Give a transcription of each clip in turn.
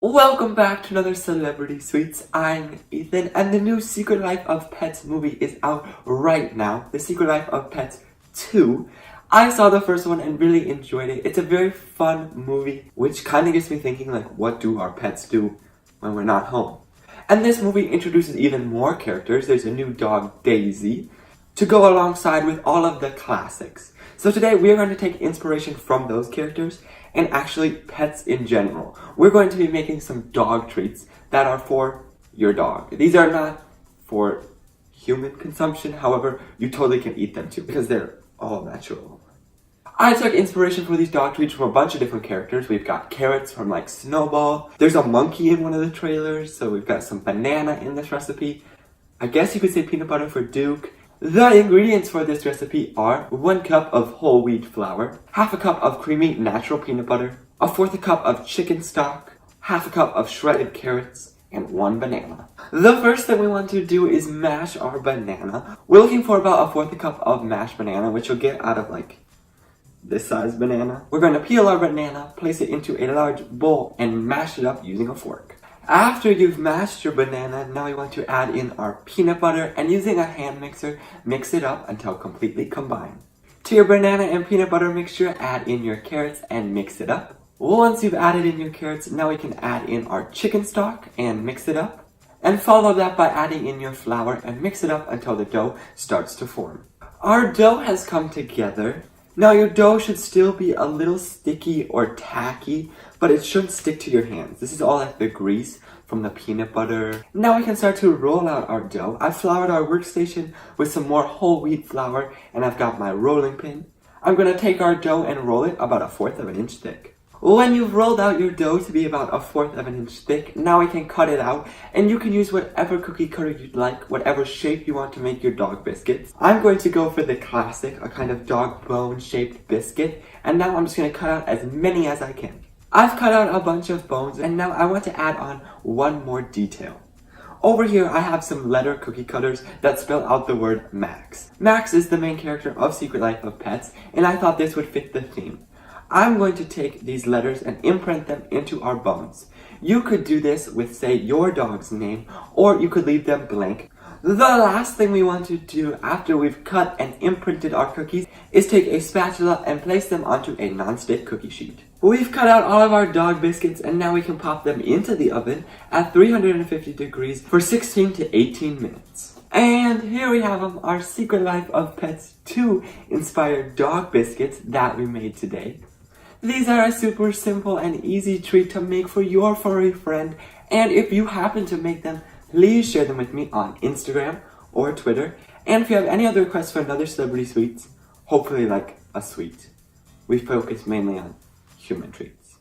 Welcome back to another Celebrity Sweets. I'm Ethan, and the new Secret Life of Pets movie is out right now. The Secret Life of Pets 2. I saw the first one and really enjoyed it. It's a very fun movie, which kind of gets me thinking, like, what do our pets do when we're not home? And this movie introduces even more characters. There's a new dog, Daisy, to go alongside with all of the classics. So today we are going to take inspiration from those characters and actually pets in general. We're going to be making some dog treats that are for your dog. These are not for human consumption, however, you totally can eat them too because they're all natural. I took inspiration for these dog treats from a bunch of different characters. We've got carrots from like Snowball. There's a monkey in one of the trailers, so we've got some banana in this recipe. I guess you could say peanut butter for Duke. The ingredients for this recipe are 1 cup of whole wheat flour, half a cup of creamy natural peanut butter, 1/4 cup of chicken stock, half a cup of shredded carrots, and 1 banana. The first thing we want to do is mash our banana. We're looking for about 1/4 cup of mashed banana, which you'll get out of like this size banana. We're going to peel our banana, place it into a large bowl, and mash it up using a fork. After you've mashed your banana, now we want to add in our peanut butter, and using a hand mixer, mix it up until completely combined. To your banana and peanut butter mixture, add in your carrots and mix it up. Once you've added in your carrots, now we can add in our chicken stock and mix it up. And follow that by adding in your flour and mix it up until the dough starts to form. Our dough has come together. Now your dough should still be a little sticky or tacky, but it shouldn't stick to your hands. This is all like the grease from the peanut butter. Now we can start to roll out our dough. I've floured our workstation with some more whole wheat flour, and I've got my rolling pin. I'm going to take our dough and roll it about 1/4 of an inch thick. When you've rolled out your dough to be about 1/4 of an inch thick, now we can cut it out, and you can use whatever cookie cutter you'd like, whatever shape you want to make your dog biscuits. I'm going to go for the classic, a kind of dog bone shaped biscuit, and now I'm just going to cut out as many as I can. I've cut out a bunch of bones, and now I want to add on one more detail. Over here, I have some letter cookie cutters that spell out the word Max. Max is the main character of Secret Life of Pets, and I thought this would fit the theme. I'm going to take these letters and imprint them into our bones. You could do this with, say, your dog's name, or you could leave them blank. The last thing we want to do after we've cut and imprinted our cookies is take a spatula and place them onto a non-stick cookie sheet. We've cut out all of our dog biscuits, and now we can pop them into the oven at 350 degrees for 16 to 18 minutes. And here we have them, our Secret Life of Pets 2 inspired dog biscuits that we made today. These are a super simple and easy treat to make for your furry friend, and if you happen to make them, please share them with me on Instagram or Twitter. And if you have any other requests for another Celebrity Sweets, hopefully like a sweet, we focus mainly on human treats,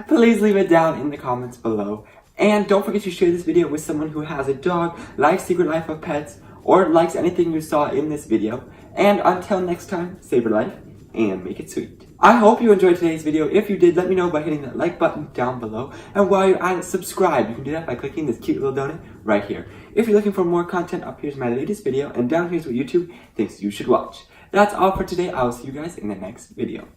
please leave it down in the comments below. And don't forget to share this video with someone who has a dog, likes Secret Life of Pets, or likes anything you saw in this video. And until next time, save your life and make it sweet. I hope you enjoyed today's video. If you did, let me know by hitting that like button down below. And while you're at it, subscribe. You can do that by clicking this cute little donut right here. If you're looking for more content, up here's my latest video, and down here's what YouTube thinks you should watch. That's all for today. I will see you guys in the next video.